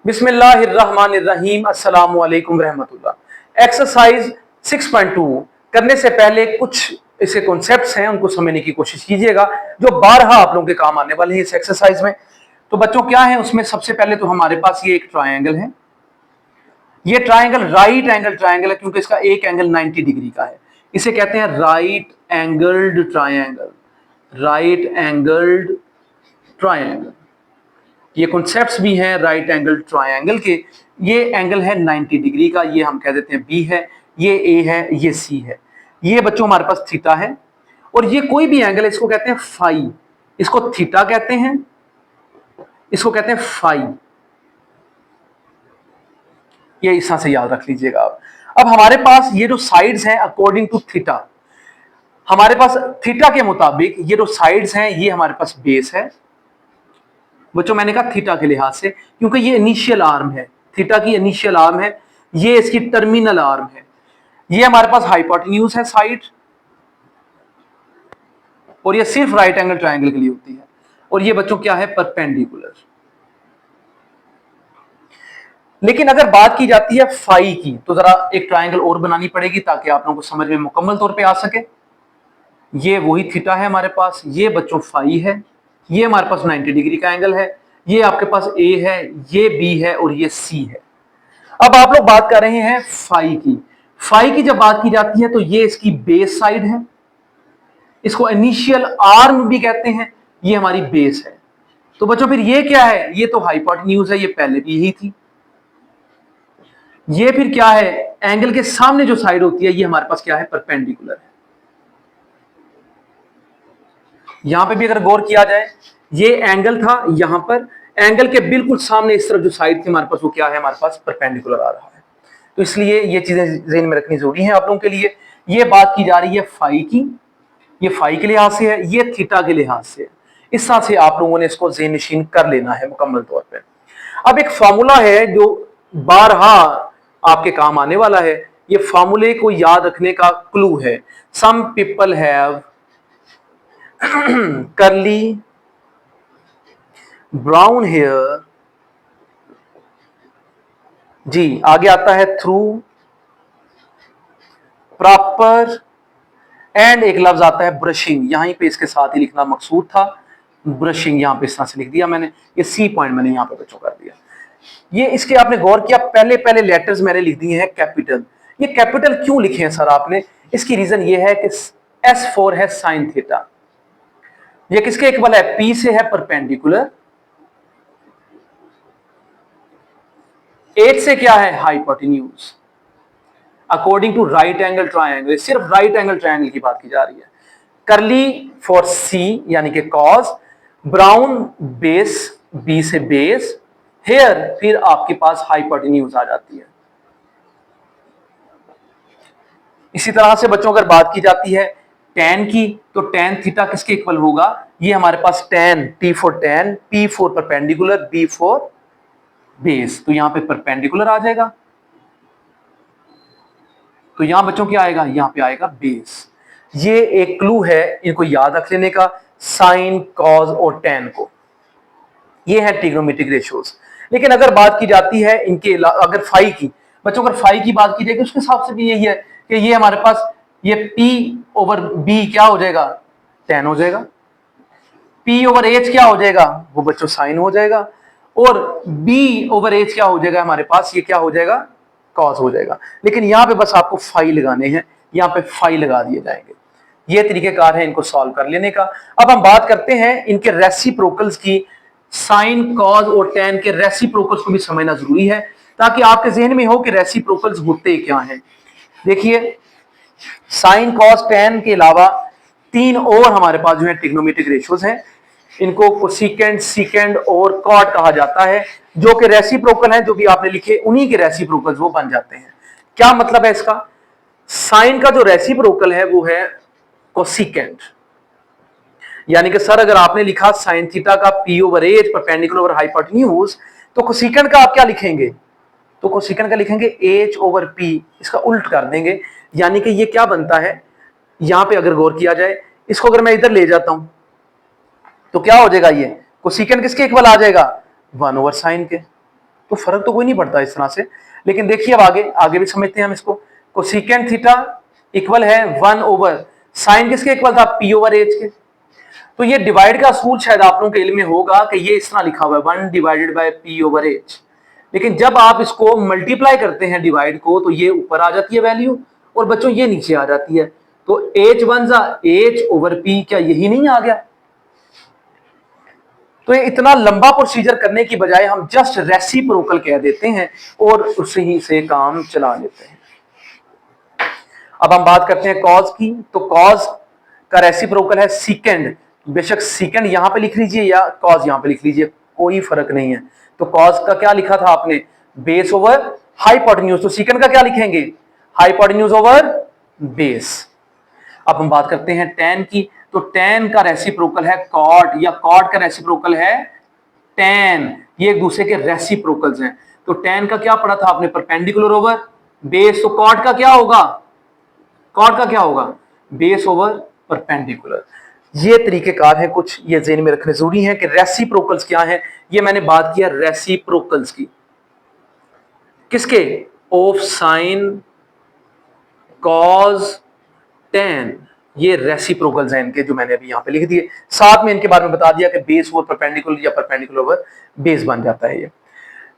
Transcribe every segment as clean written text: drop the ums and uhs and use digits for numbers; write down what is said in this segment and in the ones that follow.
बिस्मिल्लाहिर्रहमानिर्रहीम अस्सलामु अलैकुम रहमतुल्लाह। एक्सरसाइज 6.2 करने से पहले कुछ ऐसे कॉन्सेप्ट्स हैं, उनको समझने की कोशिश कीजिएगा जो बारहा आप लोगों के काम आने वाले हैं इस एक्सरसाइज में। तो बच्चों क्या है उसमें, सबसे पहले तो हमारे पास ये एक ट्रायंगल है। ये ट्रायंगल राइट एंगल ट्रायंगल है क्योंकि इसका एक एंगल 90 डिग्री का है। इसे कहते हैं right angled triangle. Right angled triangle, ये कॉन्सेप्ट्स भी हैं राइट एंगल ट्रायंगल के। ये एंगल है 90 डिग्री का, ये हम कह देते हैं बी है, ये ए है, ये सी है। ये बच्चों हमारे पास थीटा है। और ये कोई भी एंगल है इसको कहते हैं फाई। इसको थीटा कहते हैं, इसको कहते हैं फाई। ये इस तरह से याद रख लीजिएगा आप। अब हमारे पास ये जो साइड्स हैं अकॉर्डिंग टू थीटा, हमारे पास थीटा के मुताबिक ये जो साइड्स हैं ये हमारे पास बेस है। बच्चों मैंने कहा थीटा के लिहाज से क्योंकि ये इनिशियल आर्म है, थीटा की इनिशियल आर्म है, ये इसकी टर्मिनल आर्म है। ये हमारे पास हाइपोटेन्यूज है साइड, और ये सिर्फ राइट एंगल ट्रायंगल के लिए होती है। और ये बच्चों क्या है, परपेंडिकुलर। लेकिन अगर बात की जाती है फाई की तो जरा एक ट्रायंगल और बनानी पड़ेगी ताकि आप लोगों को समझ में मुकम्मल तौर पे आ सके। ये वही थीटा है हमारे पास, ये बच्चों फाई है, ये हमारे पास 90 डिग्री का एंगल है, ये आपके पास ए है, ये बी है और ये सी है। अब आप लोग बात कर रहे हैं फाई की। फाई की जब बात की जाती है तो ये इसकी बेस साइड है, इसको इनिशियल आर्म भी कहते हैं, ये हमारी बेस है। तो बच्चों फिर ये क्या है, ये तो हाइपोटेन्यूज है, ये पहले भी यही थी। ये फिर क्या है, एंगल के सामने जो साइड होती है ये हमारे पास क्या है, परपेंडिकुलर है। यहां पे भी अगर गौर किया जाए, ये एंगल था यहां पर, एंगल के बिल्कुल सामने इस तरफ जो साइड थी हमारे पास वो क्या है, हमारे पास परपेंडिकुलर आ रहा है। तो इसलिए ये चीजें ज़हन में रखनी जरूरी है आप लोगों के लिए। ये बात की जा रही है फाई की, ये फाई के लिहाज से है, ये थीटा के लिहाज से है। इस तरह से आप लोगों ने इसको ज़हन नशीन कर लेना है मुकम्मल तौर पर। अब एक फॉर्मूला है जो बारहा आपके काम आने वाला है। ये फॉर्मूले को याद रखने का क्लू है। Some people have curly brown hair, जी आगे आता है थ्रू प्रॉपर, एंड एक लफ्ज आता है ब्रशिंग। यहीं पे इसके साथ ही लिखना मकसूद था, ब्रशिंग यहां पे इस तरह से लिख दिया मैंने, ये सी पॉइंट मैंने यहां पे बच्चों कर दिया। ये इसके आपने गौर किया, पहले पहले लेटर्स मैंने लिख दिए हैं कैपिटल। ये कैपिटल क्यों लिखे हैं सर आपने, इसकी रीजन ये है कि S4 है साइन थीटा, ये किसके इक्वल है, P से है परपेंडिकुलर, 8 से क्या है, hypotenuse, according to right angle triangle. सिर्फ राइट एंगल ट्रायंगल की बात की जा रही है। करली फॉर सी यानी कि कॉज, ब्राउन बेस, बी से बेस, हेयर फिर आपके पास हाइपोटेन्यूज आ जाती है। इसी तरह से बच्चों अगर बात की जाती है tan की तो tan थीटा किसके इक्वल होगा, ये हमारे पास tan, T for tan, P for perpendicular, B for base. तो यहां पे परपेंडिकुलर आ जाएगा, तो यहां बच्चों क्या आएगा, यहां पे आएगा बेस। ये एक क्लू है, इनको याद रख लेने का, साइन, कॉज और tan को। ये है ट्रिग्नोमेट्रिक रेशियोज। लेकिन अगर बात की जाती है इनके अगर फाई की, बच्चों अगर फाई की बात की जाएगी उसके हिसाब से भी यही है कि ये हमारे पास ये P ओवर B क्या हो जाएगा, tan हो जाएगा। P ओवर H क्या हो जाएगा, वो बच्चों साइन हो जाएगा। और B ओवर H क्या हो जाएगा हमारे पास, ये क्या हो जाएगा, कॉस हो जाएगा। लेकिन यहां पे बस आपको फाई लगाने हैं, यहां पे फाई लगा दिए जाएंगे। ये तरीकेकार है इनको सॉल्व कर लेने का। अब हम बात करते हैं इनके रेसिप्रोकल्स की। साइन, कॉज और tan के रेसिप्रोकल्स को भी समझना जरूरी है ताकि आपके जहन में हो कि रेसिप्रोकल्स होते क्या हैं। देखिए साइन, कॉस, tan के अलावा तीन और हमारे पास जो है ट्रिग्नोमेट्रिक रेशियोज हैं। इनको कोसेकेंट, सीकेंड और कॉट कहा जाता है, जो कि रेसिप्रोकल हैं। जो भी आपने लिखे उन्हीं के रेसिप्रोकल्स वो बन जाते हैं। क्या मतलब है इसका, साइन का जो रेसिप्रोकल है वो है कोसेकेंट, यानी कि सर अगर आपने लिखा साइन थीटा का P over H perpendicular over hypotenuse, तो कोसेकेंट का आप क्या लिखेंगे, तो कोसेकेंट का लिखेंगे H ओवर P, इसका उल्ट कर देंगे। यानी कि ये क्या बनता है, यहां पे अगर गौर किया जाए, इसको अगर मैं इधर ले जाता हूं तो क्या हो जाएगा, ये कोसेकेंट किसके इक्वल आ जाएगा, 1 ओवर साइन के। तो फर्क तो कोई नहीं पड़ता इस तरह से। लेकिन देखिए अब आगे आगे भी समझते हैं हम इसको। कोसेकेंट थीटा इक्वल है 1 साइन किसके इक्वल था, पी ओवर एच के। तो ये डिवाइड का असूल शायद आप लोगों के इल्म में होगा कि ये इस तरह लिखा हुआ है 1 divided by P over H. लेकिन जब आप इसको मल्टीप्लाई करते हैं डिवाइड को तो ये ऊपर आ जाती है वैल्यू और बच्चों ये नीचे आ जाती है। तो एच वन जा एच ओवर पी, क्या यही नहीं आ गया। तो ये इतना लंबा प्रोसीजर करने की बजाय हम जस्ट रेसिप्रोकल कह देते हैं और उसे ही से काम चला लेते हैं। अब हम बात करते हैं कॉज की। तो कॉज का रेसिप्रोकल है सीकेंड। बेशक सीकेंड यहां पे लिख लीजिए या कॉज यहां पे लिख लीजिए, कोई फर्क नहीं है। तो कॉज का क्या लिखा था आपने, बेस ओवर हाइपोटेन्यूज। तो सीकेंड का क्या लिखेंगे, हाइपोटेन्यूज ओवर बेस। अब हम बात करते हैं tan की। तो tan का रेसिप्रोकल है कॉट, या कॉट का रेसिप्रोकल है tan। ये एक दूसरे के रेसिप्रोकल्स हैं। तो tan का क्या पढ़ा था आपने, परपेंडिकुलर ओवर बेस। तो कॉट का क्या होगा, कॉट का क्या होगा, बेस ओवर परपेंडिकुलर। ये तरीकेकार है कुछ, ये ज़हन में रखने जरूरी है कि रेसिप्रोकल्स क्या है। ये मैंने बात किया रेसिप्रोकल्स की, किसके, ऑफ साइन कॉज tan। ये रेसिप्रोकल्स हैं इनके जो मैंने अभी यहां पे लिख दिए। साथ में इनके बारे में बता दिया कि बेस ओवर परपेंडिकुलर या परपेंडिकुलर ओवर बेस बन जाता है ये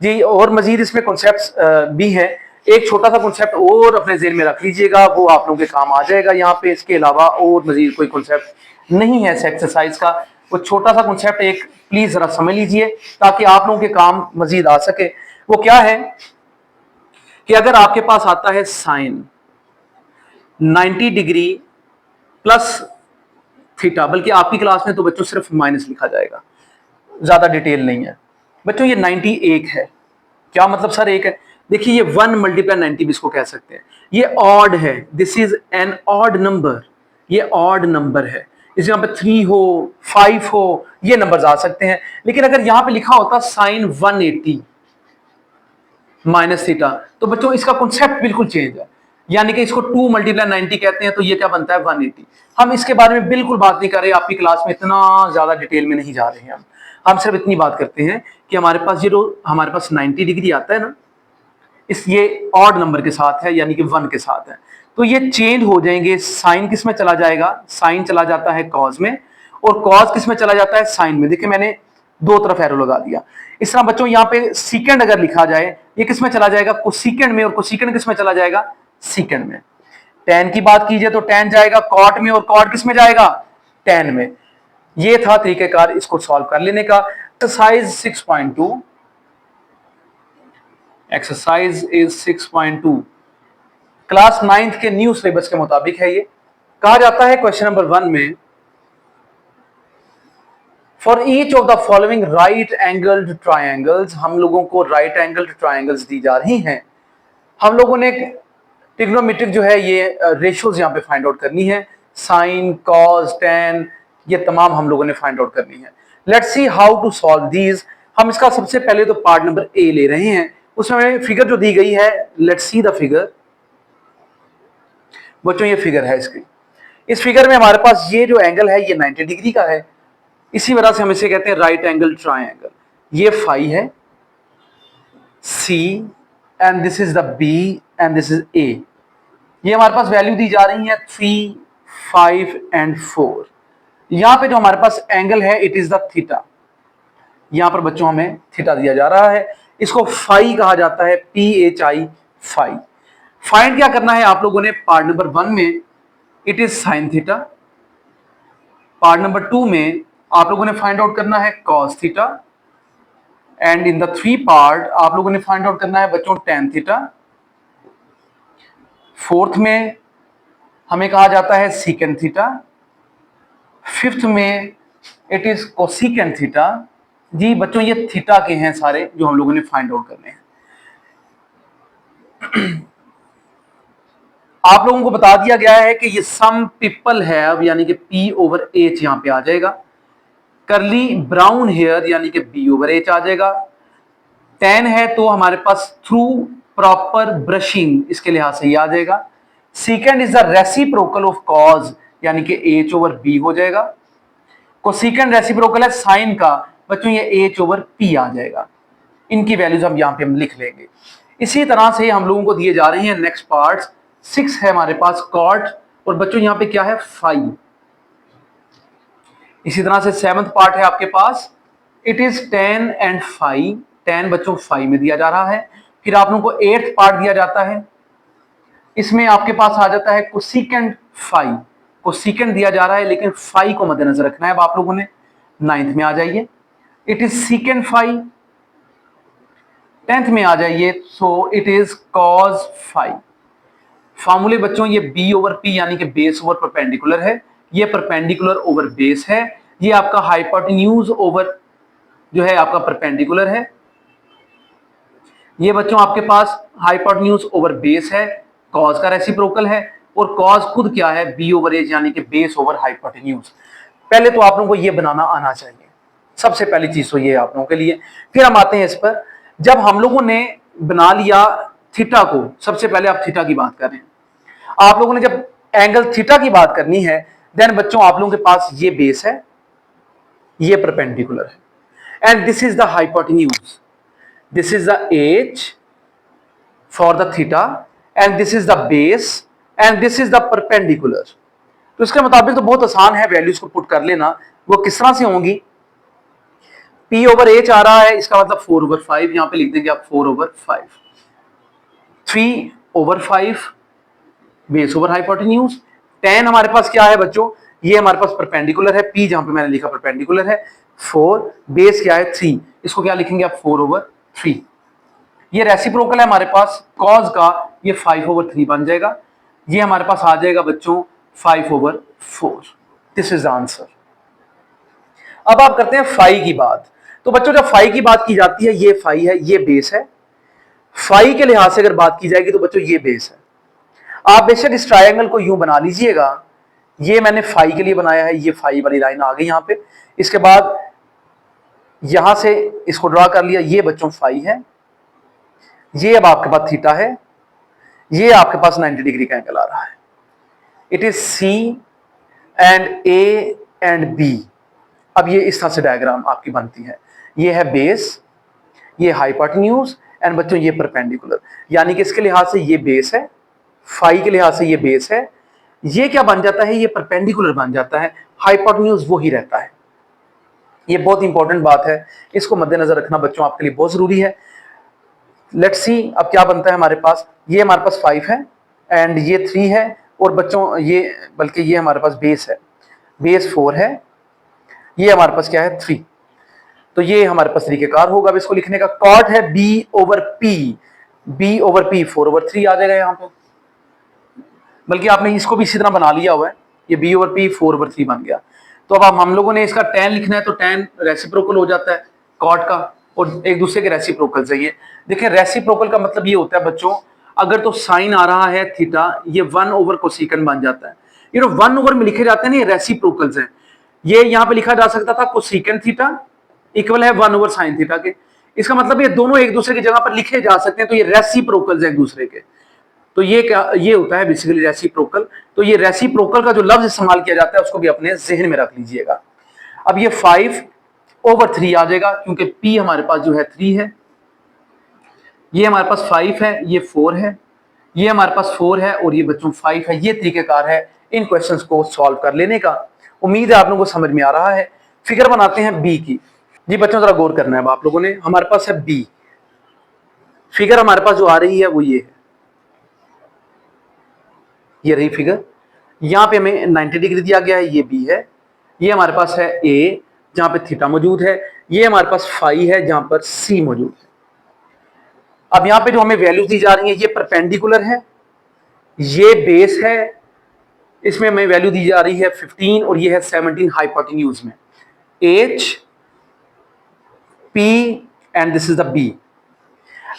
जी। और मजीद इसमें कॉन्सेप्ट्स भी हैं। एक छोटा सा कॉन्सेप्ट और अपने ज़हन में रख लीजिएगा, वो आप लोगों के काम आ जाएगा यहाँ पे। इसके अलावा और मजीद कोई कॉन्सेप्ट नहीं है इस एक्सरसाइज का। वो छोटा सा कॉन्सेप्ट एक प्लीज जरा समझ लीजिए ताकि आप लोगों के काम मजीद आ सके। वो क्या है कि अगर आपके पास आता है साइन 90 डिग्री प्लस थीटा, बल्कि आपकी क्लास में तो बच्चों सिर्फ माइनस लिखा जाएगा, ज्यादा डिटेल नहीं है बच्चों। ये 91 है, क्या मतलब सर एक है, देखिए ये 1 मल्टीप्लाई 90 भी इसको कह सकते हैं। ये ऑड है, this is an odd number, ये ऑड नंबर है। इस यहाँ पे 3 हो 5 हो ये नंबर आ सकते हैं। लेकिन अगर यहां पे लिखा होता साइन 180 माइनस थीटा, तो बच्चों इसका कॉन्सेप्ट बिल्कुल चेंज है। यानी कि इसको 2 मल्टीप्लाई 90 कहते हैं, तो ये क्या बनता है 180। हम इसके बारे में बिल्कुल बात नहीं कर रहे, आपकी क्लास में इतना ज्यादा डिटेल में नहीं जा रहे हैं। हम सिर्फ इतनी बात करते हैं कि हमारे पास ये जो हमारे पास 90 डिग्री आता है ना, इस ये ऑड नंबर के साथ है, यानी कि 1 के साथ है। तो ये चेंज हो जाएंगे, साइन किस में चला जाएगा, साइन चला जाता है कॉज में, और कॉज किस में चला जाता है, साइन में। देखिए मैंने दो तरफ एरो लगा दिया। इस तरह बच्चों यहाँ पे सीकेंड अगर लिखा जाए, ये किस में चला जाएगा, कोसेकेंड में, और कोसेकेंड किस में चला जाएगा, सीकेंड में। tan की बात कीजिए तो tan जाएगा कॉट में, और कॉट किस में जाएगा, tan में। ये था तरीकेकार इसको सॉल्व कर लेने का। Exercise 6.2, exercise is 6.2 class 9th के न्यू सिलेबस के मुताबिक है। ये कहा जाता है क्वेश्चन नंबर 1 में, for each of the following right angled triangles, हम लोगों को राइट एंगल्ड ट्राइंगल्स दी जा रही हैं। हम लोगों ने ट्रिग्नोमेट्रिक जो है ये रेशियोज यहाँ पे फाइंड आउट करनी है, साइन कॉस tan ये तमाम हम लोगों ने फाइंड आउट करनी है। Let's see how to solve these. हम इसका सबसे पहले तो पार्ट नंबर ए ले रहे हैं, उसमें फिगर जो दी गई है, लेट्स सी द फिगर। बच्चों ये फिगर है इसकी, इस फिगर में हमारे पास ये जो एंगल है ये 90 डिग्री का है, इसी वजह से हम इसे कहते हैं राइट एंगल ट्राइंगल। ये फाई है, C and this is the B and this is A. ये हमारे पास वैल्यू दी जा रही है 3, 5 एंड 4। यहां पे जो हमारे पास एंगल है इट इज द थीटा। यहां पर बच्चों हमें थीटा दिया जा रहा है, इसको फाई कहा जाता है, PHI फाई। फाइंड क्या करना है आप लोगों ने, पार्ट नंबर 1 में it is sine theta, part number 2 में आप लोगों ने फाइंड आउट करना है cos theta, and in the 3 part आप लोगों ने फाइंड आउट करना है बच्चों tan थीटा। 4th में हमें कहा जाता है सीकेंड थीटा, 5th में इट इज कोसेकेंड थीटा। जी बच्चों ये थीटा के हैं सारे जो हम लोगों ने फाइंड आउट करने हैं। आप लोगों को बता दिया गया है कि ये सम पीपल है, अब यानी कि P/H यहां पे आ जाएगा, करली ब्राउन हेयर यानी कि B/H आ जाएगा। tan है तो हमारे पास थ्रू प्रॉपर ब्रशिंग, इसके लिहाज से ये आ जाएगा। सीकेंड is the reciprocal of cause यानी कि H/B हो जाएगा। कोसेकेंड रेसिप्रोकल है साइन का, बच्चों ये H/P आ जाएगा। इनकी वैल्यूज हम यहाँ पे हम लिख लेंगे। इसी तरह से हम लोगों को दिए जा रहे हैं नेक्स्ट पार्ट। 6 है हमारे पास कॉट, और बच्चों यहाँ पे क्या है 5। इसी तरह से 7th पार्ट है आपके पास, इट इज 10 एंड 5। 10 बच्चों 5 में दिया जा रहा है। फिर आप लोगों को 8th पार्ट दिया जाता है, इसमें आपके पास आ जाता है कोसिकेंड 5। कोसिकेंड दिया जा रहा है लेकिन 5 को मद्देनजर रखना है। अब आप लोगों ने 9th में आ जाइए, इट इज सीकेंड 5। 10th में आ जाइए, सो इट इज कॉज 5। फार्मूले बच्चों ये बी ओवर पी यानी कि बेस ओवर परपेंडिकुलर है, ये परपेंडिकुलर ओवर बेस है, ये आपका हाइपोटेन्यूज ओवर जो है आपका परपेंडिकुलर है। ये बच्चों आपके पास हाइपोटेन्यूज ओवर बेस है, कॉज का रेसिप्रोकल है, और कॉज खुद क्या है बी ओवर एज यानी कि बेस ओवर हाइपोटेन्यूज। पहले तो आप लोगों को ये बनाना आना चाहिए, सबसे पहली चीज तो ये आप लोगों के लिए। फिर हम आते हैं इस पर, जब हम लोगों ने बना लिया थीटा को, सबसे पहले आप थीटा की बात करें। आप लोगों ने जब एंगल थीटा की बात करनी है, देन बच्चों आप लोगों के पास ये बेस है, ये परपेंडिकुलर है, and this is the hypotenuse, this is the edge for the theta, and this is the base, and this is the perpendicular. तो इसके मुताबिक तो बहुत आसान है वैल्यूज को पुट कर लेना। वो किस तरह से होंगी, P ओवर H आ रहा है, इसका मतलब 4 ओवर 5, यहां पे लिख देंगे आप 4 over 5। 3 over 5 base over hypotenuse. 10 हमारे पास क्या है बच्चों, ये हमारे पास परपेंडिकुलर है, P जहां पे मैंने लिखा परपेंडिकुलर है। 4 बेस क्या है 3, इसको क्या लिखेंगे आप 4 ओवर 3। ये रेसिप्रोकल है हमारे पास कॉज का, ये 5 ओवर 3 बन जाएगा। ये हमारे पास आ जाएगा बच्चों 5 over 4। This is the answer. अब आप करते हैं फाई की बात। तो बच्चों जब फाई की बात की जाती है, ये फाई है, ये बेस है। फाई के लिहाज से अगर बात की जाएगी तो बच्चों ये बेस है। आप बेशक इस ट्रायंगल को यूं बना लीजिएगा, ये मैंने फाई के लिए बनाया है, ये फाई वाली लाइन आ गई यहां पे। इसके बाद यहां से इसको ड्रा कर लिया, ये बच्चों फाई है, ये अब आपके पास थीटा है, ये आपके पास 90 डिग्री का एंगल आ रहा है। It is C and A and B. अब ये इस तरह से डायग्राम आपकी बनती है, ये है बेस, ये हाइपोटेन्यूज, एंड बच्चों ये परपेंडिकुलर। यानी कि इसके लिहाज से ये बेस है, फाई के लिहाज से ये बेस है, ये क्या बन जाता है, ये परपेंडिकुलर बन जाता है, हाइपोटेन्यूज वो ही रहता है। ये बहुत इंपॉर्टेंट बात है, इसको मद्देनजर रखना बच्चों आपके लिए बहुत जरूरी है। लेट्स सी अब क्या बनता है हमारे पास। ये हमारे पास 5 है एंड ये 3 है, और बच्चों ये बल्कि ये हमारे पास बेस है, बेस 4 है, ये हमारे पास क्या है 3। तो ये हमारे पास तरीकेकार होगा अब इसको लिखने का। कॉट है B over P, B over P 4 over 3 आ जाएगा यहां पे, बल्कि आपने इसको भी इसी तरह बना लिया हुआ है, ये बी ओवर पी 4 ओवर 3 बन गया। तो अब हम लोगों ने इसका tan लिखना है, तो tan रेसिप्रोकल हो जाता है कॉट का, और एक दूसरे के रेसिप्रोकल से। ये देखिए रेसिप्रोकल का मतलब ये होता है बच्चों, अगर तो साइन आ रहा है थीटा, ये 1 ओवर कोसिकेंड बन जाता है। ये 1 ओवर में लिखे जाते हैं ना, ये रेसिप्रोकल्स हैं। ये यहां पे लिखा जा सकता था कोसिकेंड थीटा इक्वल है 1 ओवर साइन थीटा के। इसका मतलब ये दोनों एक दूसरे की जगह पर लिखे जा सकते हैं, तो ये रेसिप्रोकल्स हैं एक दूसरे के। तो ये क्या, ये होता है बेसिकली रेसिप्रोकल। तो ये रेसिप्रोकल का जो लफ्ज इस्तेमाल किया जाता है उसको भी अपने जहन में रख लीजिएगा। अब ये 5 ओवर 3 आ जाएगा, क्योंकि P हमारे पास जो है 3 है, ये हमारे पास 5 है, ये 4 है, ये हमारे पास 4 है, और ये बच्चों 5 है। ये तरीकेकार है इन क्वेश्चंस को सॉल्व कर लेने का। उम्मीद है आप लोगों को समझ में आ रहा है। फिगर बनाते हैं बी की। जी बच्चों जरा गौर करना है अब आप लोगों ने, हमारे पास है बी। फिगर हमारे पास जो आ रही है वो ये है, ये रही फिगर। यहां पे हमें 90 डिग्री दिया गया है, ये बी है। ये हमारे पास है ए जहां पे थीटा मौजूद है, ये हमारे पास फाई है जहां पर सी मौजूद है। अब यहां पे जो हमें वैल्यूज दी जा रही है, ये परपेंडिकुलर है, ये बेस है, इसमें हमें वैल्यू दी जा रही है 15 और ये है 17 हाइपोटेन्यूज में। H P and this is the B.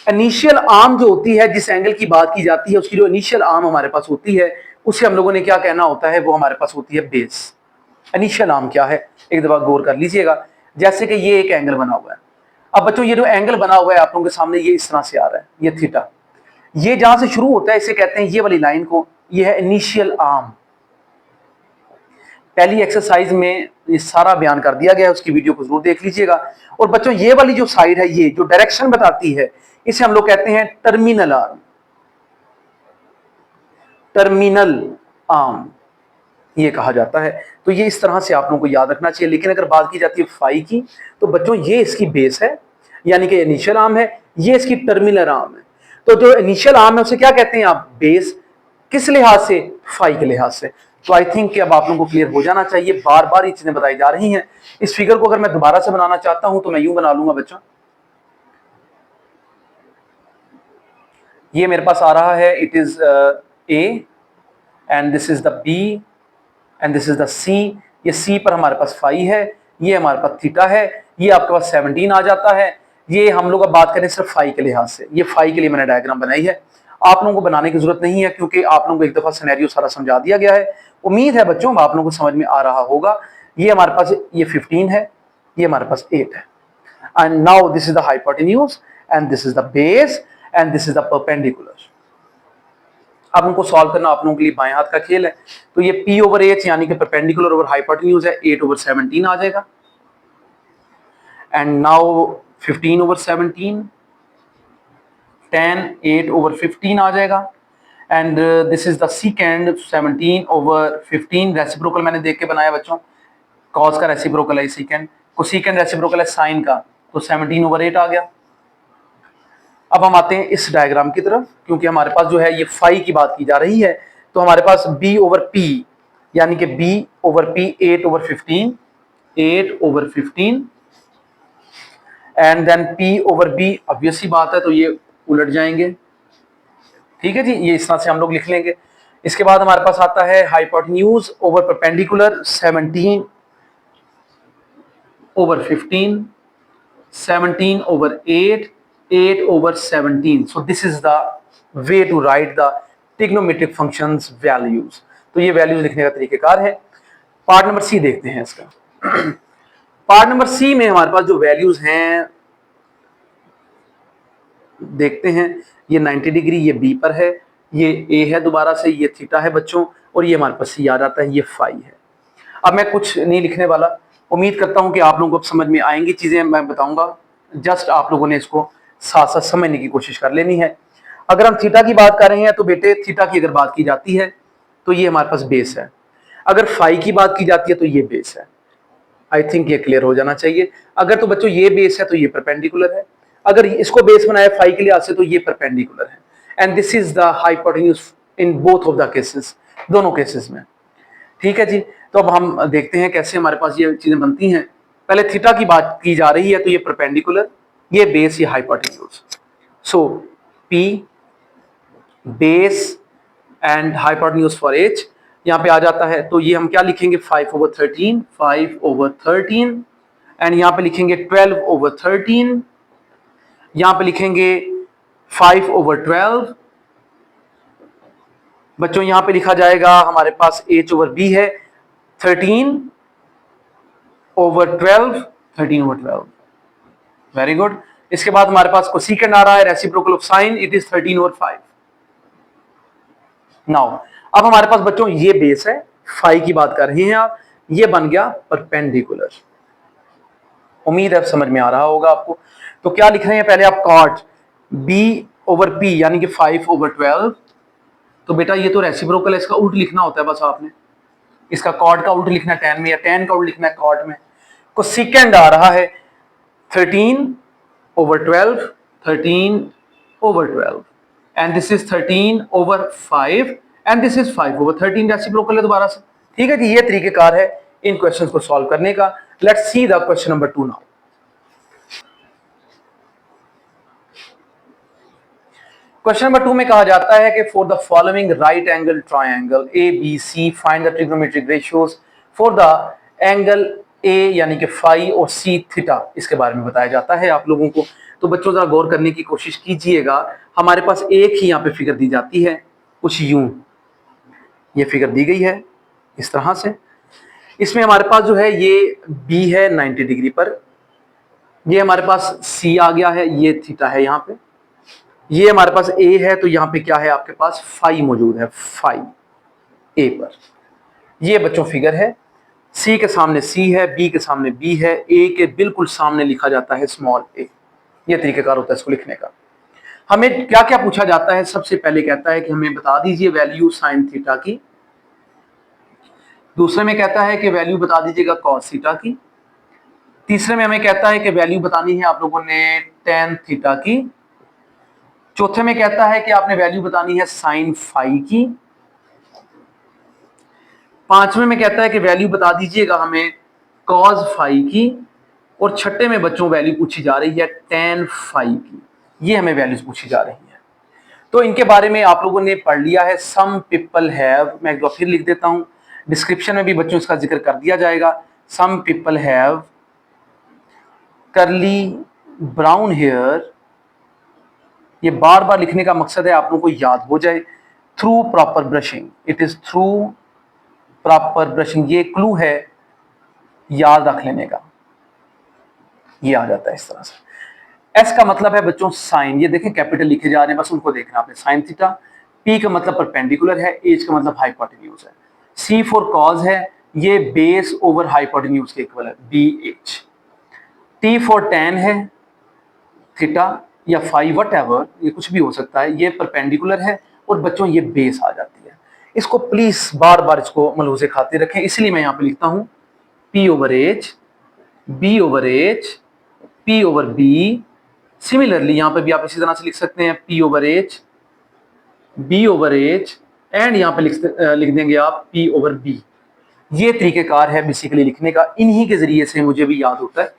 Initial arm जो होती है, जिस एंगल की बात की जाती है, उसकी जो इनिशियल आर्म हमारे पास होती है, उसे हम लोगों ने क्या कहना होता है, वो हमारे पास होती है बेस। इनिशियल आर्म क्या है, एक दफा गौर कर लीजिएगा। जैसे कि ये एक एंगल बना हुआ है। अब बच्चों ये जो एंगल बना हुआ है आप लोगों के सामने, ये इस तरह से आ रहा है, ये थीटा, ये जहां से शुरू होता है इसे कहते हैं, ये वाली लाइन को, ये है इनिशियल आर्म। पहली एक्सरसाइज में ये सारा बयान कर दिया गया है, उसकी वीडियो को जरूर देख लीजिएगा। और बच्चों ये वाली जो साइड है, ये जो डायरेक्शन बताती है, इसे हम लोग कहते हैं टर्मिनल आर्म। टर्मिनल आर्म ये कहा जाता है। तो ये इस तरह से आप लोगों को याद रखना चाहिए। लेकिन अगर बात की जाती है फाई की, तो बच्चों ये इसकी बेस है, यानी कि इनिशियल आर्म है, ये इसकी टर्मिनल आर्म है। तो जो इनिशियल आर्म है उसे क्या कहते हैं आप? बेस। किस लिहाज से? फाई के लिहाज से। तो आई थिंक कि अब आप लोगों को क्लियर हो जाना चाहिए। बार बार ये चीजें बताई जा रही हैं। इस फिगर को अगर मैं दोबारा से बनाना चाहता हूं तो मैं यूं बना लूंगा बच्चों, ये मेरे पास आ रहा है, it is A and this is the B and this is the C. ये सी पर हमारे पास फाई है, ये हमारे पास थीटा है, ये आपके पास 17 आ जाता है। ये हम लोग अब बात करें सिर्फ फाई के लिहाज से। ये फाई के लिए मैंने डायग्राम बनाई है, आप लोगों को बनाने की जरूरत नहीं है क्योंकि आप लोगों को एक दफा सिनेरियो सारा समझा दिया गया है। उम्मीद है बच्चों आप लोगों को समझ में आ रहा होगा। ये हमारे पास ये 15 है, ये हमारे पास 8 है। And now this is the hypotenuse and this is the base and this is the perpendicular. अब उनको सॉल्व करना आप लोगों के लिए बाएं हाथ का खेल है। तो ये P ओवर H यानी कि परपेंडिकुलर ओवर हाइपोटेन्यूज है, 8 ओवर 17 आ जाएगा। एंड नाउ 15 ओवर 17, 10, 8 ओवर 15 आ जाएगा। And this is the सीकेंड, 17 over 15। Reciprocal मैंने देख के बनाया बच्चों, कॉस का रेसिप्रोकल है सीकेंड, को सीकेंड रेसिप्रोकल है साइन का, तो 17 ओवर 8 आ गया। अब हम आते हैं इस डायग्राम की तरफ, क्योंकि हमारे पास जो है ये फाई की बात की जा रही है। तो हमारे पास b ओवर p यानी कि b over p 8 over 15, 8 over 15 and then p over b, obvious सी बात है तो ये उलट जाएंगे। ठीक है जी, ये इस तरह से हम लोग लिख लेंगे। इसके बाद हमारे पास आता है hypotenuse over perpendicular, 17 over 15, 17 over 8, 8 over 17. So this is the way to write the trigonometric functions values. तो ये वैल्यूज लिखने का तरीकेकार है। पार्ट नंबर सी देखते हैं इसका। पार्ट नंबर सी में हमारे पास जो वैल्यूज हैं देखते हैं। ये 90 डिग्री ये बी पर है, ये ए है दोबारा से, ये थीटा है बच्चों, और ये हमारे पास सी आ जाता है, ये फाई है। अब मैं कुछ नहीं लिखने वाला, उम्मीद करता हूं कि आप लोगों को समझ में आएंगी चीजें मैं बताऊंगा। जस्ट आप लोगों ने इसको साथ साथ समझने की कोशिश कर लेनी है। अगर हम थीटा की बात कर रहे हैं तो बेटे थीटा की अगर बात की जाती है तो ये हमारे पास बेस है। अगर फाई की बात की जाती है तो ये बेस है। आई थिंक ये क्लियर हो जाना चाहिए। अगर तो बच्चों ये बेस है तो ये परपेंडिकुलर है। अगर इसको बेस बनाया फाई के लिहाज से तो ये परपेंडिकुलर है। And this is the hypotenuse in both of the cases, दोनों केसेस में। ठीक है जी, तो अब हम देखते हैं कैसे हमारे पास ये चीजें बनती हैं। पहले थीटा की बात की जा रही है तो ये परपेंडिकुलर, ये बेस, ये hypotenuse. So P base and hypotenuse for H यहाँ पे आ जाता है। तो ये हम क्या लिखेंगे? 5 ओवर 13, 5 ओवर 13 एंड यहाँ पे लिखेंगे 12 ओवर 13, यहाँ पे लिखेंगे 5 ओवर 12। बच्चों यहाँ पे लिखा जाएगा हमारे पास H ओवर B है, 13 ओवर 12, 13 ओवर 12। Very good. इसके बाद हमारे पास कोसेकेंड आ रहा है, reciprocal of sine, it is 13 over 5। Now अब हमारे पास बच्चों ये बेस है, फाई की बात कर रहे हैं आप, ये बन गया परपेंडिकुलर। उम्मीद है समझ में आ रहा होगा आपको। तो क्या लिख रहे हैं पहले आप? कॉट b ओवर p यानी कि 5 ओवर 12। तो बेटा ये तो रेसिप्रोकल है, इसका उल्ट लिखना होता है बस आपने। इसका कॉट का उल्ट लिखना है tan में, या tan का उल्ट लिखना है कॉट में। कोसेकेंड आ रहा है 13 over 12, 13 over 12 and this is 13 over 5 and this is 5 over 13। Reciprocal है दोबारा से। ठीक है जी, ये तरीकेकार है इन क्वेश्चंस को सॉल्व करने का। Let's see the question number 2 now. Question number 2 में कहा जाता है कि for the following right angle triangle ABC find the trigonometric ratios for the angle A यानी कि फाई और C थीटा। इसके बारे में बताया जाता है आप लोगों को। तो बच्चों जरा गौर करने की कोशिश कीजिएगा। हमारे पास एक ही यहाँ पे फिगर दी जाती है, कुछ यूं ये फिगर दी गई है इस तरह से। इसमें हमारे पास जो है ये B है 90 डिग्री पर, ये हमारे पास C आ गया है, ये थीटा है यहाँ पे, ये हमारे पास A है, तो यहाँ पे क्या है आपके पास? फाई मौजूद है, फाई A पर। ये बच्चों फिगर है। सी के सामने सी है, बी के सामने बी है, ए के बिल्कुल सामने लिखा जाता है स्मॉल ए। यह तरीकेकार होता है इसको लिखने का। हमें क्या क्या पूछा जाता है, सबसे पहले कहता है कि हमें बता दीजिए वैल्यू साइन थीटा की। दूसरे में कहता है कि वैल्यू बता दीजिएगा कॉस थीटा की। तीसरे में हमें कहता है कि वैल्यू बतानी है आप लोगों ने टेन थीटा की। चौथे में कहता है कि आपने वैल्यू बतानी है साइन फाई की। पांचवें में कहता है कि वैल्यू बता दीजिएगा हमें कॉस फाई की। और छठे में बच्चों वैल्यू पूछी जा रही है टेन फाई की। ये हमें वैल्यूज पूछी जा रही है। तो इनके बारे में आप लोगों ने पढ़ लिया है। सम पीपल हैव, मैं एक बार फिर लिख देता हूं, डिस्क्रिप्शन में भी बच्चों इसका जिक्र कर दिया जाएगा। सम पीपल हैव करली ब्राउन हेयर। ये बार बार लिखने का मकसद है आप लोगों को याद हो जाए। Through proper brushing, it is through proper brushing, ये क्लू है याद रख लेने का। ये आ जाता है इस तरह से। एस का मतलब है बच्चों साइन, ये देखें कैपिटल लिखे जा रहे हैं, बस उनको देखना आपने, साइन थीटा। पी का मतलब परपेंडिकुलर है, एच का मतलब हाइपोटेन्यूज है। सी फॉर कॉज है, ये बेस ओवर हाइपोटेन्यूज के इक्वल है, B H. T for tan है, थीटा या फाई वट एवर, ये कुछ भी हो सकता है, ये परपेंडिकुलर है और बच्चों ये बेस आ जाती है। इसको प्लीज बार बार इसको मलूजे खाते रखें, इसलिए मैं यहां पे लिखता हूं P over H, B over H, P over B. Similarly यहां पे भी आप इसी तरह से लिख सकते हैं P over H, B over H, and यहां पे लिख देंगे आप पी ओवर बी। ये तरीकेकार है बेसिकली लिखने का, इन्हीं के जरिए से मुझे भी याद होता है,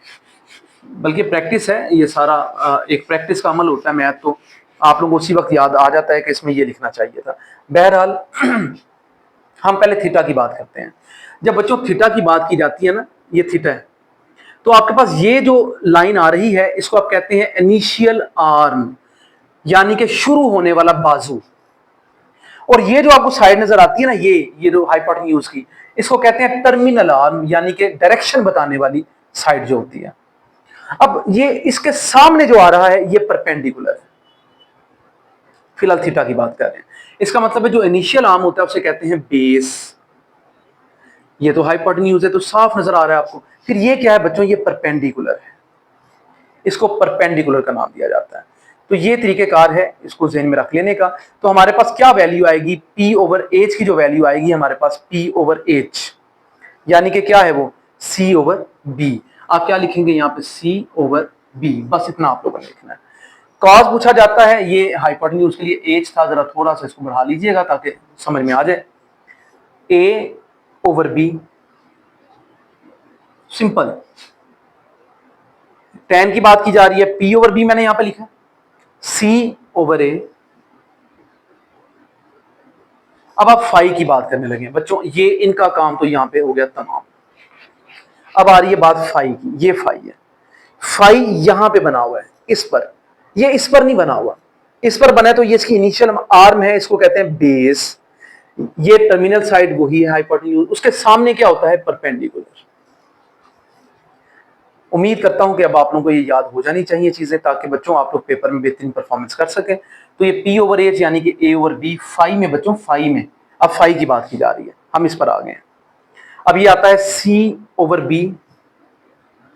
बल्कि प्रैक्टिस है ये सारा, एक प्रैक्टिस का अमल होता है। मैथ तो आप लोगों को उसी वक्त याद आ जाता है कि इसमें ये लिखना चाहिए था। बहरहाल हम पहले थीटा की बात करते हैं। जब बच्चों थीटा की बात की जाती है ना, ये थीटा है, तो आपके पास ये जो लाइन आ रही है इसको आप कहते हैं इनिशियल आर्म, यानी कि शुरू होने वाला बाजू। और ये जो आपको साइड नजर आती है ना, ये जो हाइपोटेन्यूज की, इसको कहते हैं टर्मिनल आर्म, यानी कि डायरेक्शन बताने वाली साइड जो होती है। अब ये इसके सामने जो आ रहा है ये परपेंडिकुलर है। फिलहाल थीटा की बात कर रहे हैं। इसका मतलब है जो इनिशियल आर्म होता है उसे कहते हैं बेस। ये तो हाइपोटेन्यूज है तो साफ नजर आ रहा है आपको। फिर ये क्या है बच्चों, ये परपेंडिकुलर है, इसको परपेंडिकुलर का नाम दिया जाता है। तो ये तरीकेकार है इसको ज़हन में रख लेने का। तो हमारे पास क्या वैल्यू आएगी, पी ओवर एच की जो वैल्यू आएगी हमारे पास पी ओवर एच, यानी कि क्या है वो सी ओवर बी। आप क्या लिखेंगे यहाँ पे सी ओवर बी, बस इतना आप लोगों ने लिखना है। कॉस पूछा जाता है, ये हाइपोटेन्यूज के लिए एच था, जरा थोड़ा सा इसको बढ़ा लीजिएगा ताकि समझ में आ जाए। ए ओवर बी, सिंपल। टेन की बात की जा रही है, पी ओवर बी मैंने यहां पे लिखा, सी ओवर ए। अब आप फाई की बात करने लगे बच्चों, ये इनका काम तो यहां पे हो गया तमाम। अब आ रही है बात फाई की, ये फाई है, फाई यहां पे बना हुआ है इस पर, ये इस पर नहीं बना हुआ। इस पर बना है तो ये इसकी इनिशियल आर्म है, इसको कहते हैं बेस। ये टर्मिनल साइड वही है हाइपोटेन्यूज, उसके सामने क्या होता है परपेंडिकुलर। उम्मीद करता हूं कि अब आप लोगों को ये याद हो जानी चाहिए चीजें, ताकि बच्चों आप लोग पेपर में बेहतरीन परफॉर्मेंस कर सके। तो ये पी ओवर एच यानी कि ए ओवर बी, फाई में बच्चों, फाई में अब फाई की बात की जा रही है, हम इस पर आ गए हैं। अब ये आता है सी ओवर बी,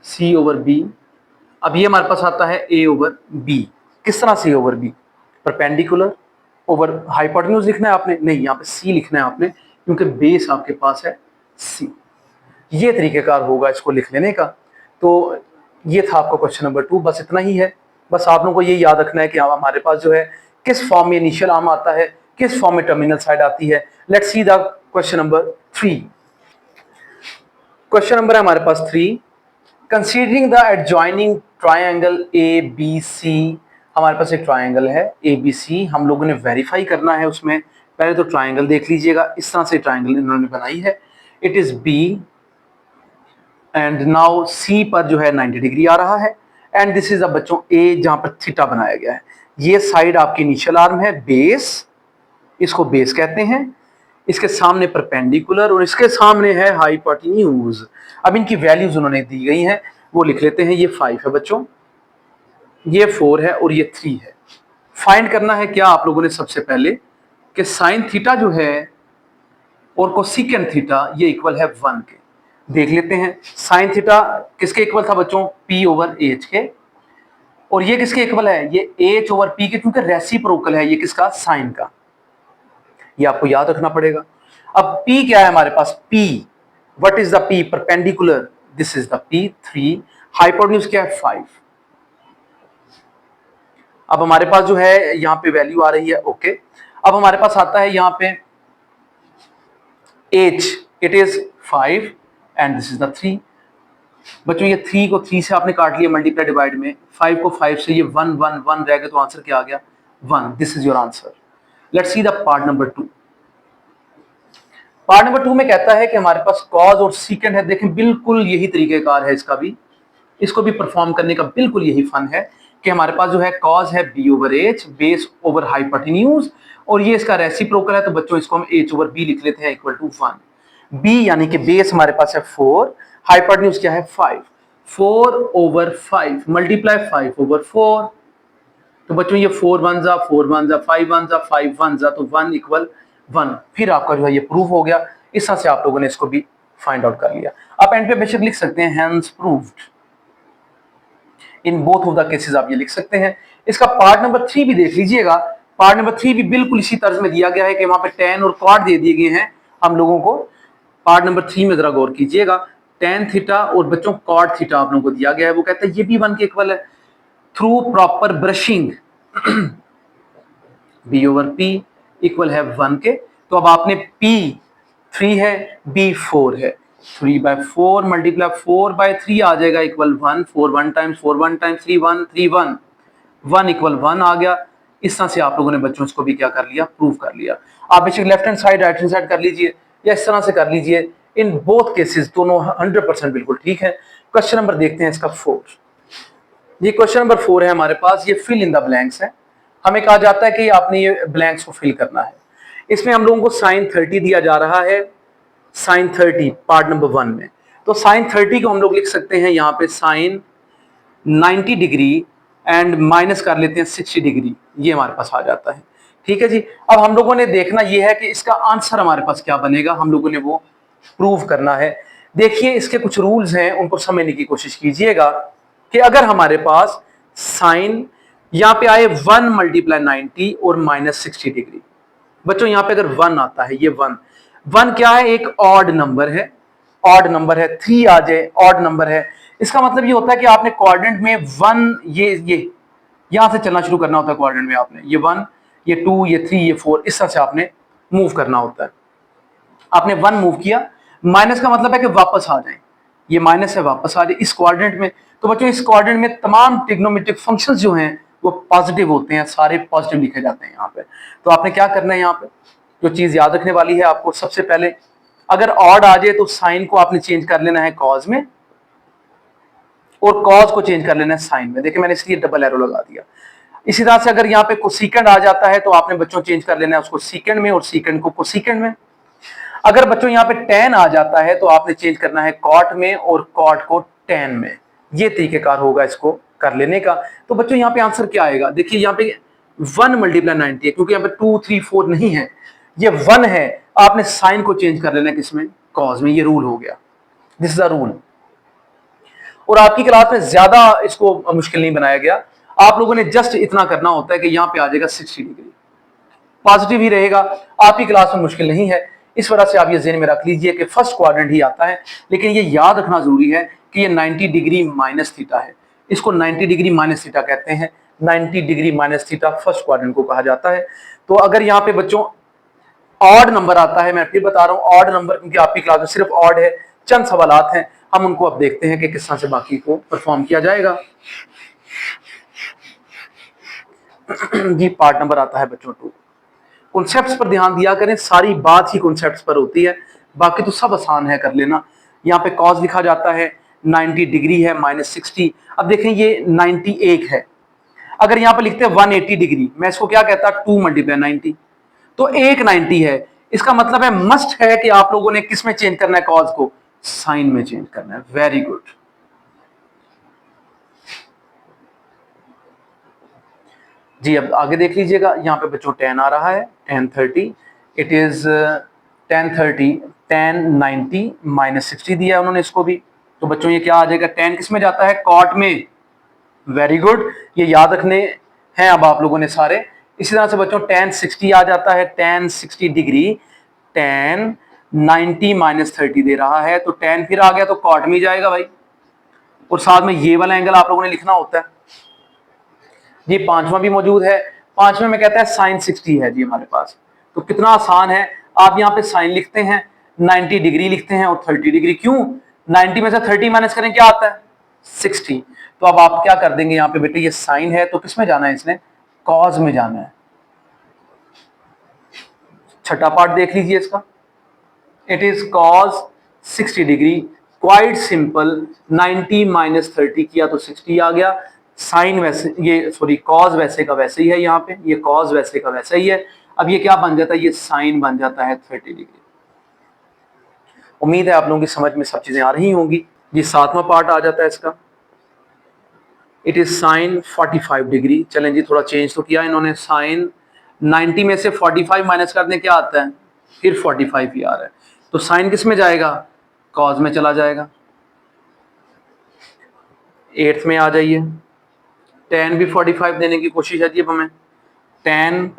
सी ओवर बी। अब ये हमारे पास आता है ए ओवर बी। किस तरह से over B, perpendicular over hypotenuse लिखना है आपने, नहीं यहाँ पे सी लिखना है आपने, क्योंकि बेस आपके पास है सी। ये तरीकेकार होगा इसको लिख लेने का। तो ये था आपका क्वेश्चन नंबर 2, बस इतना ही है। बस आप लोगों को ये याद रखना है कि हमारे पास जो है किस फॉर्म में इनिशियल आर्म आता है, किस फॉर्म में टर्मिनल साइड आती है। Let's see the question number 3। Question number है हमारे पास 3। Considering the adjoining triangle A B C. हमारे पास एक ट्राइंगल है ए बी सी, हम लोगों ने वेरीफाई करना है उसमें। पहले तो ट्राइंगल देख लीजिएगा, इस तरह से ट्राइंगल इन्होंने बनाई है। It is B and now C पर जो है 90 डिग्री आ रहा है, एंड दिस इज अ बच्चों ए जहां पर थीटा बनाया गया है। ये साइड आपकी इनिशियल आर्म है बेस, इसको बेस कहते हैं। इसके सामने परपेंडिकुलर और इसके सामने है हाइपोटेन्यूज। अब इनकी वैल्यूज उन्होंने दी गई हैं, वो लिख लेते हैं। ये 5 है बच्चों, ये 4 है और ये 3 है। फाइंड करना है क्या आप लोगों ने सबसे पहले कि साइन थीटा जो है और कोसेकेंट थीटा ये इक्वल है 1 के। देख लेते हैं। साइन थीटा किसके इक्वल था बच्चों? P ओवर H के। और ये किसके इक्वल है? ये H ओवर P के, क्योंकि रेसिप्रोकल है ये किसका? साइन का। ये आपको याद रखना पड़ेगा। अब P क्या है हमारे पास? P, what is the P? Perpendicular, this is the P 3। Hypotenuse क्या है? 5। अब हमारे पास जो है यहाँ पे वैल्यू आ रही है, ओके। अब हमारे पास आता है यहाँ पे H, it is 5 and this is the 3। बच्चों ये 3 को 3 से आपने काट लिया मल्टीप्लाई डिवाइड में, 5 को 5 से, ये 1 1 1 रह गया, तो आंसर क्या आ गया? 1। This is your answer. Let's see the part number 2। Part number 2 में कहता है कि हमारे पास कॉज और सीकेंड है। देखें बिल्कुल यही तरीकेकार है इसका भी, इसको भी परफॉर्म करने का बिल्कुल यही फन है कि हमारे पास जो है कॉज है B over H, base over hypotenuse, और ये इसका रेसिप्रोकल है, तो बच्चों इसको हम H ओवर B लिख लेते हैं इक्वल टू 1। B यानी कि बेस हमारे पास है 4, हाइपोटेन्यूज क्या है? 5। 4 ओवर 5 मल्टीप्लाई 5 ओवर 4, तो बच्चों ये 4 1 जा 4 1 जा 5 1 जा 5 1 जा, तो 1 इक्वल 1। फिर आपका जो है ये प्रूव हो गया। इस तरह से आप लोगों ने इसको भी फाइंड आउट कर लिया। आप एंड पे बेशक लिख सकते हैं hence proved. In both of the cases आप ये लिख सकते हैं। इसका पार्ट नंबर 3 भी देख लीजिएगा। पार्ट नंबर 3 भी बिल्कुल इसी तर्ज में दिया गया है कि वहां पे tan और cot दे दिए गए हैं हम लोगों को। पार्ट नंबर 3 में जरा गौर कीजिएगा, tan थीटा और बच्चों cot थीटा आप लोगों को दिया गया है। वो कहता है ये भी 1 के इक्वल है। Through proper brushing B over P equal है 1 के। तो अब आपने P 3 है, B 4 है, 3/4 मल्टीप्लाई 4/3 आ जाएगा इक्वल 1। 4 1 टाइम्स 4 1 टाइम्स 3 1 3 1 1 इक्वल 1 आ गया। इस तरह से आप लोगों ने बच्चों इसको भी क्या कर लिया? प्रूव कर लिया। आप बेशक left hand side right hand side कर लीजिए या इस तरह से कर लीजिए। इन बोथ केसेस दोनों 100% बिल्कुल ठीक है। क्वेश्चन नंबर देखते हैं इसका 4। ये क्वेश्चन नंबर 4 है हमारे पास। ये फिल इन द ब्लैंक्स है। हमें कहा जाता है कि आपने ये ब्लैंक्स को फिल करना है। इसमें हम लोगों को साइन 30 दिया जा रहा है। साइन 30 पार्ट नंबर 1 में, तो साइन 30 को हम लोग लिख सकते हैं यहाँ पे साइन 90 डिग्री एंड माइनस कर लेते हैं 60 डिग्री, ये हमारे पास आ जाता है। ठीक है जी। अब हम लोगों ने देखना ये है कि इसका आंसर हमारे पास क्या बनेगा, हम लोगों ने वो प्रूव करना है। देखिए इसके कुछ रूल्स हैं, उनको समझने की कोशिश कीजिएगा कि अगर हमारे पास साइन यहाँ पे आए 1 मल्टीप्लाई 90 और माइनस 60 डिग्री, बच्चों यहाँ पे अगर 1 आता है, ये 1 क्या है? एक ऑड नंबर है, ऑड नंबर है। 3 आ जाए, ऑड नंबर है। इसका मतलब ये होता है कि आपने कोऑर्डिनेट में 1 ये यहां से चलना शुरू करना होता है। कोऑर्डिनेट में आपने ये 1 ये 2 ये 3 ये 4 इस तरह से आपने मूव करना होता है। आपने 1 मूव किया, माइनस का मतलब है कि वापस आ जाए, ये माइनस है, वापस आ जाए इस कोऑर्डिनेट में। तो बच्चों इस कोऑर्डिनेट में तमाम ट्रिग्नोमेट्रिक फंक्शंस जो हैं वो पॉजिटिव होते हैं, सारे पॉजिटिव लिखे जाते हैं यहाँ पे। तो आपने क्या करना है, यहाँ पे जो चीज याद रखने वाली है आपको, सबसे पहले अगर ऑड आ जाए तो साइन को आपने चेंज कर लेना है कॉज में, और कॉज को चेंज कर लेना है साइन में। देखिए मैंने इसलिए डबल एरो लगा दिया। इसी तरह से अगर यहाँ पे कोसेकेंड आ जाता है तो आपने बच्चों चेंज कर लेना है उसको सीकेंड में और सीकेंड को कोसेकेंड में। अगर बच्चों यहाँ पे tan आ जाता है तो आपने चेंज करना है कॉट में और कॉट को tan में। ये तरीकेकार होगा इसको कर लेने का। तो बच्चों यहाँ पे आंसर क्या आएगा? देखिए यहाँ पे 1 मल्टीप्लाई 90 है, क्योंकि यहाँ पे 2 3 4 नहीं है, ये 1 है। आपने साइन को चेंज कर लेना है किसमें? कॉज में। ये रूल हो गया, दिस इज द रूल। और आपकी क्लास में ज्यादा इसको मुश्किल नहीं बनाया गया। आप लोगों ने जस्ट इतना करना होता है कि यहाँ पे आ जाएगा 60 डिग्री, पॉजिटिव ही रहेगा। आपकी क्लास में मुश्किल नहीं है। इस वजह से आप ये ज़हन में रख लीजिए कि फर्स्ट क्वाड्रेंट ही आता है। लेकिन ये याद रखना जरूरी है कि ये 90 डिग्री माइनस थीटा है, इसको 90 डिग्री माइनस थीटा कहते हैं। 90 degree minus theta first quadrant को कहा जाता है। तो अगर यहाँ पे बच्चों ऑड नंबर आता है, मैं फिर बता रहा हूँ ऑड नंबर, क्योंकि आपकी क्लास में सिर्फ ऑड है, चंद सवालात हैं, हम उनको अब देखते हैं कि किस तरह से बाकी को परफॉर्म किया जाएगा। ये पार्ट नंबर आता है बच्चों 2। कॉन्सेप्ट्स पर ध्यान दिया करें, सारी बात ही कॉन्सेप्ट्स पर होती है, बाकी तो सब आसान है कर लेना। यहाँ पे कॉज लिखा जाता है 90 डिग्री है माइनस 60। अब देखें ये 91 है, अगर यहाँ पे लिखते हैं 180 डिग्री, मैं इसको क्या कहता? 2 मल्टीप्लाई 90, तो एक 90 है। इसका मतलब है मस्ट है कि आप लोगों ने किस में चेंज करना है? कॉज को साइन में चेंज करना है। Very good. जी अब आगे देख लीजिएगा, यहाँ पे बच्चों tan आ रहा है, tan 30, it is tan 30 tan 90 minus 60 दिया है उन्होंने इसको भी। तो बच्चों ये क्या आ जाएगा, tan किस में जाता है, कॉट में। वेरी गुड, ये याद रखने हैं अब आप लोगों ने सारे। इसी तरह से बच्चों tan 60 आ जाता है, tan 60 डिग्री tan 90 माइनस 30 दे रहा है, तो tan फिर आ गया तो कॉट में जाएगा भाई। और साथ में ये वाला एंगल आप लोगों ने लिखना होता है। ये पांचवा भी मौजूद है, पांचवे में कहता है साइन 60 है जी हमारे पास। तो कितना आसान है, आप यहाँ पे साइन लिखते हैं, 90 डिग्री लिखते हैं और 30 डिग्री। क्यों, 90 में से 30 माइनस करें क्या आता है, 60। तो अब आप क्या कर देंगे यहाँ पे बेटे, ये साइन है तो किस में जाना है, इसने कॉज में जाना है। छठा पार्ट देख लीजिए इसका, it is cause 60 degree, quite simple. 90 minus 30 किया तो 60 आ गया। साइन वैसे, ये सॉरी कॉज वैसे का वैसे ही है, यहाँ पे ये कॉज वैसे का वैसा ही है। अब ये क्या बन जाता है, ये साइन बन जाता है 30 डिग्री। उम्मीद है आप लोगों की समझ में सब चीजें आ रही होंगी। ये सातवां पार्ट आ जाता है इसका, इट इज साइन 45 डिग्री। चलें जी, थोड़ा चेंज तो किया इन्होंने, साइन 90 में से 45 माइनस करने क्या आता है, फिर 45 ही आ रहा है। तो साइन किस में जाएगा, कॉज में चला जाएगा। 8th में आ जाइए, tan भी 45 देने की कोशिश है जी अब हमें। tan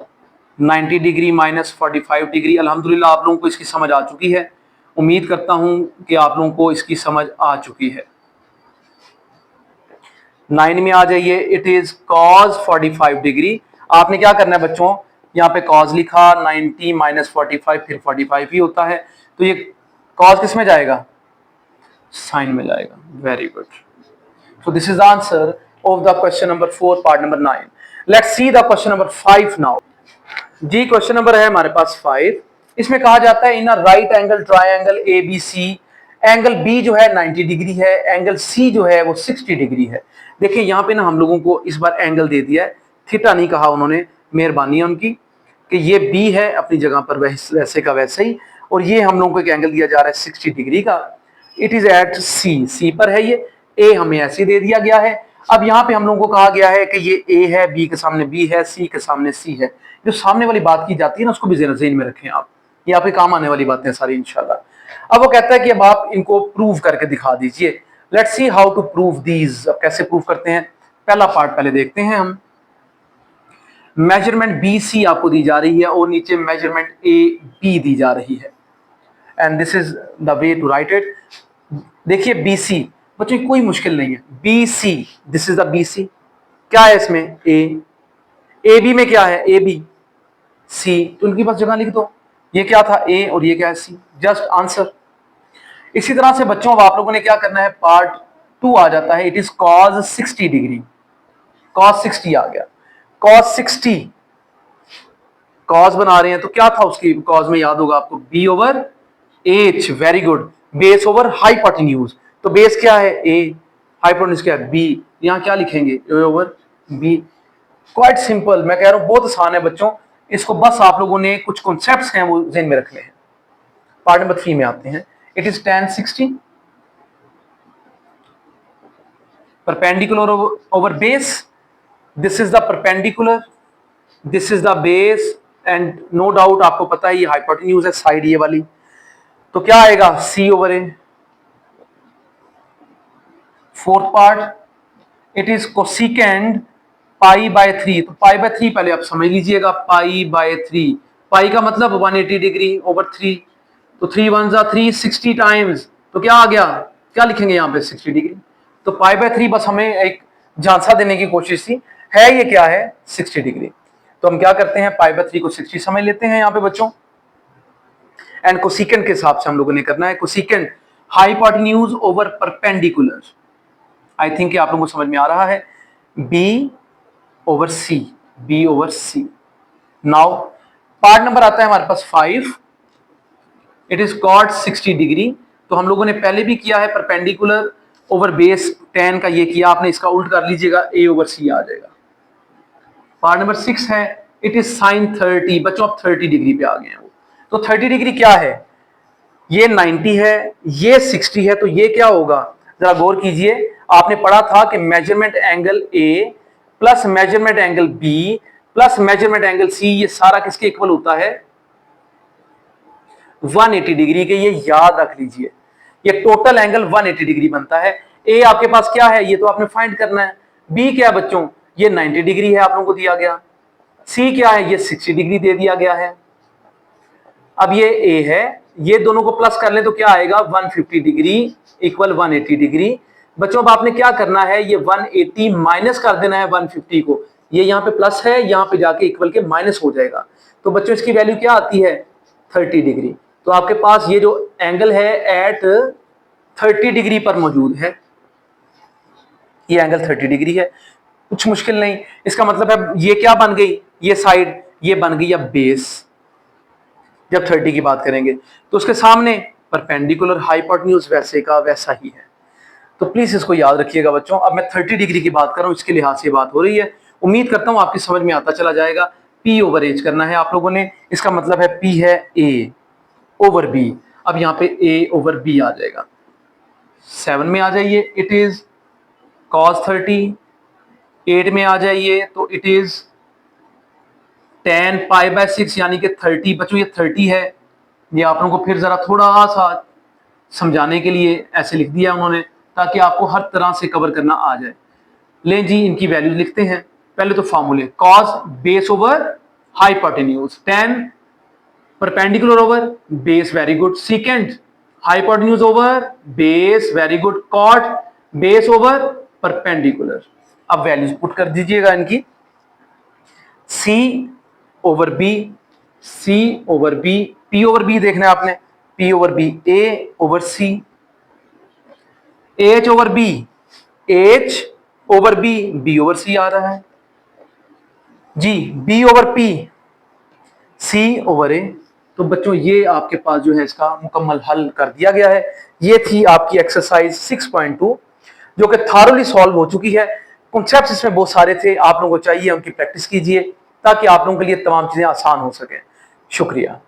90 degree minus 45 degree. अल्हम्दुलिल्लाह आप लोगों को इसकी समझ आ चुकी है। उम्मीद करता हूं कि आप लोगों को इसकी समझ आ चुकी है। 9 में आ जाइए, इट इज cos 45 डिग्री। आपने क्या करना है बच्चों, यहाँ पे cos लिखा, 90 माइनस 45 फिर 45 ही होता है। तो ये cos किस में जाएगा, साइन में जाएगा। Very good. So this is the answer of the question number 4, part number 9. Let's see the question number 5 now. जी क्वेश्चन नंबर है हमारे पास 5। इसमें कहा जाता है in a right angle triangle ABC, angle B जो है 90 डिग्री है, एंगल C जो है वो 60 डिग्री है। देखिए यहाँ पे ना हम लोगों को इस बार एंगल दे दिया है, थीटा नहीं कहा उन्होंने, मेहरबानी है उनकी, कि ये B है अपनी जगह पर वैसे का वैसे ही, और ये हम लोगों को एक एंगल दिया जा रहा है 60 डिग्री का। इट इज एट C पर है ये, A हमें ऐसे दे दिया गया है। अब यहाँ पे हम लोगों को कहा गया है कि ये A है, B के सामने B है, C के सामने C है। जो सामने वाली बात की जाती है ना, उसको भी ज़हन में रखें आप, ये आपके काम आने वाली बातें सारी इंशाल्लाह। अब वो कहता है कि अब आप इनको प्रूव करके दिखा दीजिए। Let's see how to prove these. अब कैसे प्रूव करते हैं, पहला पार्ट पहले देखते हैं हम। मेजरमेंट BC आपको दी जा रही है और नीचे मेजरमेंट AB दी जा रही है, and this is the way to write it. देखिए BC बच्चों कोई मुश्किल नहीं है, BC, this is the BC। क्या है इसमें, AB में क्या है, AB, C, तो उनकी बस जगह लिख दो। ये क्या था, A और ये क्या है, C, जस्ट आंसर। इसी तरह से बच्चों अब आप लोगों ने क्या करना है, पार्ट 2 आ जाता है, it is cos 60 degree. cos 60 आ गया, cos 60, cos बना रहे हैं तो क्या था उसकी cos में, याद होगा आपको, B over H। Very good, base over hypotenuse. तो बेस क्या है, A, हाइपोटेन्यूज क्या है, B। यहां क्या लिखेंगे, A over B। Quite simple, मैं कह रहा हूं बहुत आसान है बच्चों, इसको बस आप लोगों ने कुछ कॉन्सेप्ट्स हैं वो ज़हन में रखने हैं। पार्ट नंबर 3 में आते हैं, it is tan 60 perpendicular over base. This is the perpendicular, this is the base, and no doubt आपको पता है ये हाइपोटेन्यूज है, साइड ये वाली। तो क्या आएगा, C over A। Fourth part, it is cosecant pi by 3। तो पाई बाय 3 पहले आप समझ लीजिएगा, पाई बाय 3, पाई का मतलब 180 डिग्री ओवर 3। तो 3 1 जा 3, 60 टाइम्स, तो क्या आ गया, क्या लिखेंगे यहाँ पे, 60 डिग्री। तो पाई बाय 3 बस हमें एक झांसा देने की कोशिश थी, है ये क्या है, 60 डिग्री। तो हम क्या करते हैं, पाई बाय 3 को 60 समझ लेते हैं यहाँ पे बच्चों, एंड कोसिकेंड के हिसाब से हम लोगों ने करना है, cosecant hypotenuse over perpendicular. I think आप लोगों को समझ में आ रहा है, B over C, B over C। Now part number आता है हमारे पास 5, इट इज cot 60 डिग्री। तो हम लोगों ने पहले भी किया है, परपेंडिकुलर ओवर बेस tan का ये किया आपने, इसका उल्ट कर लीजिएगा, A ओवर C आ जाएगा। पार्ट नंबर 6 है, इट इज sin 30। बच्चों आप 30 डिग्री पे आ गए हैं वो। तो 30 डिग्री क्या है, ये 90 है, ये 60 है, तो ये क्या होगा, जरा गौर कीजिए। आपने पढ़ा था कि measurement angle A plus measurement angle B plus measurement angle C, ये सारा किसके इक्वल होता है, 180 डिग्री के, ये याद रख लीजिए। ये टोटल एंगल 180 डिग्री बनता है। ए आपके पास क्या है, ये तो आपने फाइंड करना है। बी क्या है बच्चों, ये 90 डिग्री है आप लोगों को दिया गया। सी क्या है, ये 60 डिग्री दे दिया गया है। अब ये ए है, ये दोनों को प्लस कर ले तो क्या आएगा, 150 डिग्री इक्वल 180 डिग्री। बच्चों अब आपने क्या करना है, ये 180 माइनस कर देना है 150 को। ये यहाँ पे प्लस है, यहाँ पे जाके इक्वल के माइनस हो जाएगा। तो बच्चों इसकी वैल्यू क्या आती है, 30 डिग्री। तो आपके पास ये जो एंगल है एट 30 डिग्री पर मौजूद है, ये एंगल 30 डिग्री है। कुछ मुश्किल नहीं, इसका मतलब है ये क्या बन गई, ये साइड ये बन गई अब बेस। जब 30 की बात करेंगे तो उसके सामने परपेंडिकुलर हाइपोटेन्यूज वैसे का वैसा ही है। तो प्लीज इसको याद रखिएगा बच्चों। अब मैं 30 डिग्री की बात कर रहा हूं, इसके लिहाज से बात हो रही है। उम्मीद करता हूं आपकी समझ में आता चला जाएगा। पी ओवर एच करना है आप लोगों ने, इसका मतलब है पी है ए ओवर बी। अब यहाँ पे ए ओवर बी आ जाएगा। 7 में आ जाइए, इट इज cos 30। 8 में आ जाइए तो इट इज tan π/6 यानी कि 30। बच्चों ये 30 है, ये आप लोगों को फिर जरा थोड़ा सा समझाने के लिए ऐसे लिख दिया उन्होंने, ताकि आपको हर तरह से कवर करना आ जाए। लें जी, इनकी वैल्यूज लिखते हैं। पहले तो फॉर्मूले, cos base over hypotenuse, tan perpendicular over base, very good. Sec hypotenuse over base, very good. cot base over perpendicular. अब वैल्यूज पुट कर दीजिएगा इनकी। c ओवर बी, c ओवर बी, p ओवर b देखना है आपने, p over b, a over c, h over b, h over b, b over c आ रहा है जी, b over p, c over a। तो बच्चों ये आपके पास जो है इसका मुकम्मल हल कर दिया गया है। ये थी आपकी एक्सरसाइज 6.2 जो कि थारोली सॉल्व हो चुकी है। कॉन्सेप्ट्स इसमें बहुत सारे थे, आप लोगों को चाहिए उनकी प्रैक्टिस कीजिए ताकि आप लोगों के लिए तमाम चीजें आसान हो सके। शुक्रिया।